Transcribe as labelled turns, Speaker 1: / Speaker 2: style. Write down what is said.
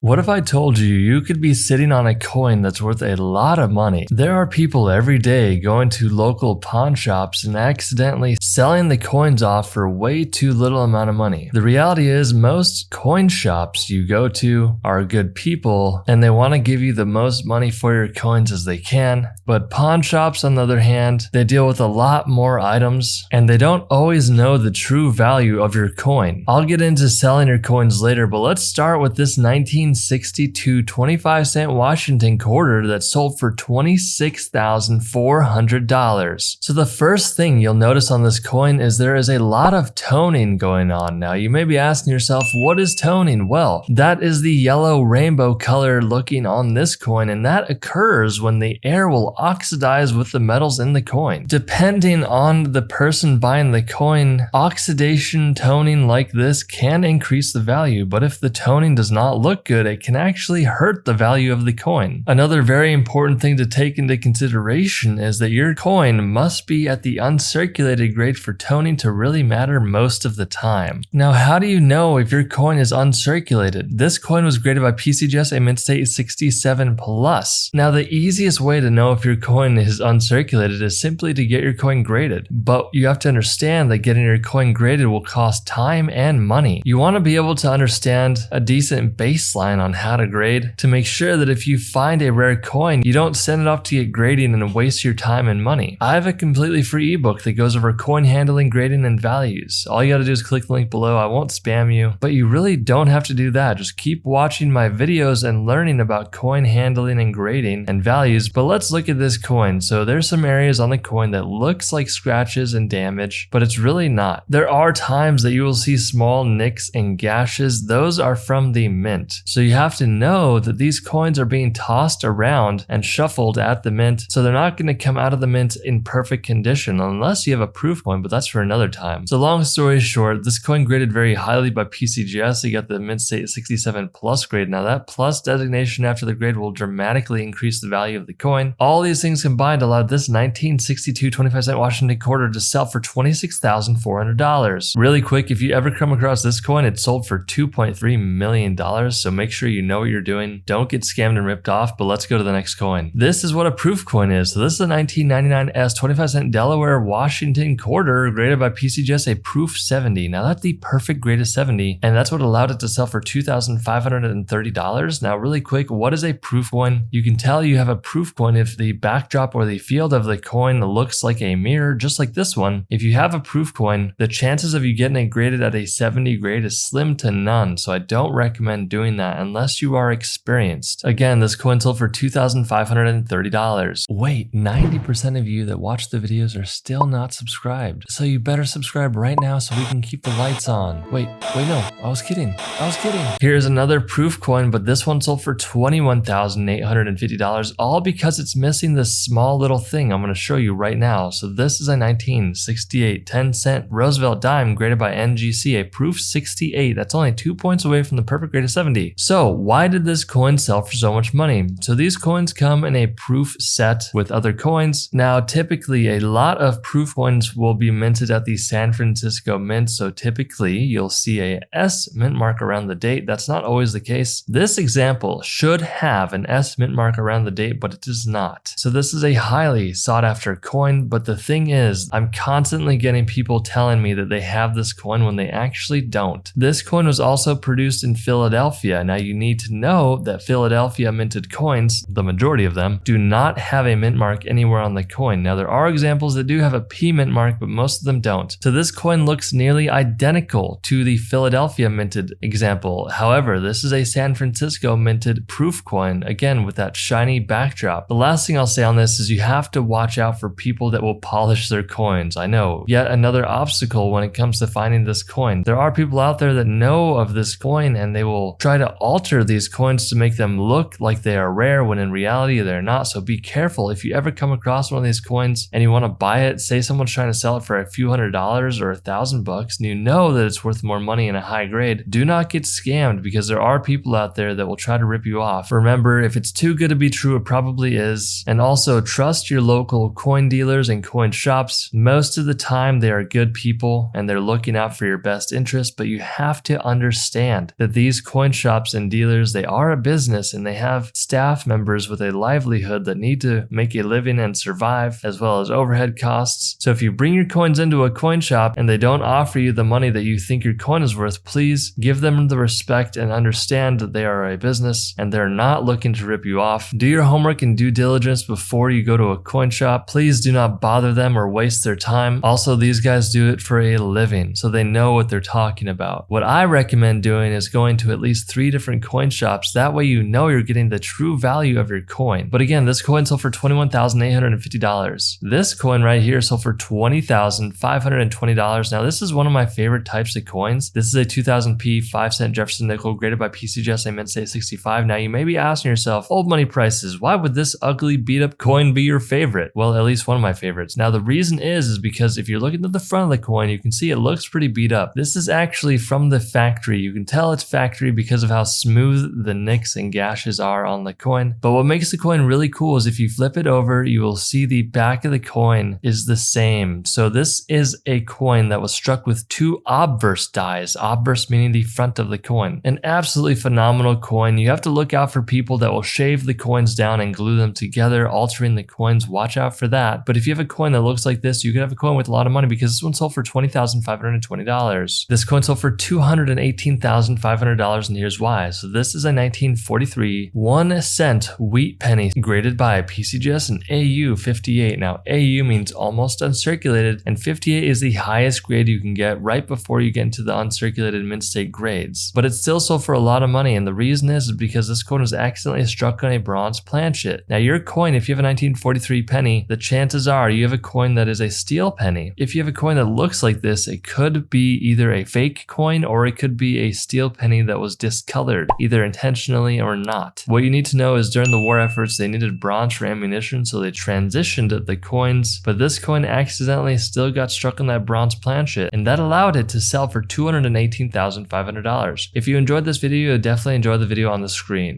Speaker 1: What if I told you you could be sitting on a coin that's worth a lot of money? There are people every day going to local pawn shops and accidentally selling the coins off for way too little amount of money. The reality is most coin shops you go to are good people and they want to give you the most money for your coins as they can. But pawn shops, on the other hand, they deal with a lot more items and they don't always know the true value of your coin. I'll get into selling your coins later, but let's start with this 1962 25-cent Washington quarter that sold for $26,400. So the first thing you'll notice on this coin is there is a lot of toning going on. Now you may be asking yourself, what is toning? Well, that is the yellow rainbow color looking on this coin, and that occurs when the air will oxidize with the metals in the coin. Depending on the person buying the coin, oxidation toning like this can increase the value, but if the toning does not look good, it can actually hurt the value of the coin. Another very important thing to take into consideration is that your coin must be at the uncirculated grade for toning to really matter most of the time. Now, how do you know if your coin is uncirculated? This coin was graded by PCGS a mint state 67 plus. Now, the easiest way to know if your coin is uncirculated is simply to get your coin graded, but you have to understand that getting your coin graded will cost time and money. You want to be able to understand a decent baseline on how to grade to make sure that if you find a rare coin, you don't send it off to get grading and waste your time and money. I have a completely free ebook that goes over coin handling, grading, and values. All you gotta do is click the link below. I won't spam you, but you really don't have to do that. Just keep watching my videos and learning about coin handling and grading and values. But let's look at this coin. So there's some areas on the coin that looks like scratches and damage, but it's really not. There are times that you will see small nicks and gashes. Those are from the mint. So you have to know that these coins are being tossed around and shuffled at the mint, so they're not going to come out of the mint in perfect condition unless you have a proof coin, but that's for another time. So long story short, this coin graded very highly by PCGS. You got the mint state 67 plus grade. Now that plus designation after the grade will dramatically increase the value of the coin. All these things combined allowed this 1962 25-cent Washington quarter to sell for $26,400. Really quick, if you ever come across this coin, it sold for $2.3 million. So make sure you know what you're doing. Don't get scammed and ripped off, but let's go to the next coin. This is what a proof coin is. So this is a 1999 S 25-cent Delaware Washington quarter graded by PCGS a proof 70. Now that's the perfect grade of 70, and that's what allowed it to sell for $2,530. Now really quick, what is a proof coin? You can tell you have a proof coin if the backdrop or the field of the coin looks like a mirror, just like this one. If you have a proof coin, the chances of you getting it graded at a 70 grade is slim to none, so I don't recommend doing that unless you are experienced. Again, this coin sold for $2,530. Wait, 90% of you that watch the videos are still not subscribed. So you better subscribe right now so we can keep the lights on. Wait, no, I was kidding. Here's another proof coin, but this one sold for $21,850, all because it's missing this small little thing I'm going to show you right now. So this is a 1968 10-cent Roosevelt dime graded by NGC, a proof 68. That's only 2 points away from the perfect grade of 70. So why did this coin sell for so much money? So these coins come in a proof set with other coins. Now, typically a lot of proof coins will be minted at the San Francisco Mint. So typically you'll see a S mint mark around the date. That's not always the case. This example should have an S mint mark around the date, but it does not. So this is a highly sought after coin. But the thing is, I'm constantly getting people telling me that they have this coin when they actually don't. This coin was also produced in Philadelphia. Now you need to know that Philadelphia minted coins, the majority of them, do not have a mint mark anywhere on the coin. Now there are examples that do have a P mint mark, but most of them don't. So this coin looks nearly identical to the Philadelphia minted example. However, this is a San Francisco minted proof coin, again with that shiny backdrop. The last thing I'll say on this is you have to watch out for people that will polish their coins. I know, yet another obstacle when it comes to finding this coin. There are people out there that know of this coin and they will try to alter these coins to make them look like they are rare when in reality they're not. So be careful if you ever come across one of these coins and you want to buy it. Say someone's trying to sell it for a few $100s or $1,000 and you know that it's worth more money in a high grade. Do not get scammed because there are people out there that will try to rip you off. Remember, if it's too good to be true, it probably is. And also trust your local coin dealers and coin shops. Most of the time they are good people and they're looking out for your best interest, but you have to understand that these coin shops shops and dealers, they are a business and they have staff members with a livelihood that need to make a living and survive, as well as overhead costs. So if you bring your coins into a coin shop and they don't offer you the money that you think your coin is worth, please give them the respect and understand that they are a business and they're not looking to rip you off. Do your homework and due diligence before you go to a coin shop. Please do not bother them or waste their time. Also, these guys do it for a living, so they know what they're talking about. What I recommend doing is going to at least 3 different coin shops. That way you know you're getting the true value of your coin. But again, this coin sold for $21,850. This coin right here sold for $20,520. Now, this is one of my favorite types of coins. This is a 2000p 5-cent Jefferson nickel graded by PCGS Mint State 65. Now, you may be asking yourself, old money prices, why would this ugly beat up coin be your favorite? Well, at least one of my favorites. Now, the reason is because if you're looking at the front of the coin, you can see it looks pretty beat up. This is actually from the factory. You can tell it's factory because of how smooth the nicks and gashes are on the coin. But what makes the coin really cool is if you flip it over, you will see the back of the coin is the same. So this is a coin that was struck with 2 obverse dies, obverse meaning the front of the coin. An absolutely phenomenal coin. You have to look out for people that will shave the coins down and glue them together, altering the coins. Watch out for that. But if you have a coin that looks like this, you could have a coin with a lot of money, because this one sold for $20,520. This coin sold for $218,500, and here's why. So this is a 1943 1-cent wheat penny graded by PCGS and AU 58. Now, AU means almost uncirculated, and 58 is the highest grade you can get right before you get into the uncirculated mint state grades. But it still sold for a lot of money, and the reason is because this coin was accidentally struck on a bronze planchet. Now, your coin, if you have a 1943 penny, the chances are you have a coin that is a steel penny. If you have a coin that looks like this, it could be either a fake coin or it could be a steel penny that was discolored, either intentionally or not. What you need to know is during the war efforts, they needed bronze for ammunition, so they transitioned the coins, but this coin accidentally still got struck on that bronze planchet, and that allowed it to sell for $218,500. If you enjoyed this video, you'll definitely enjoy the video on the screen.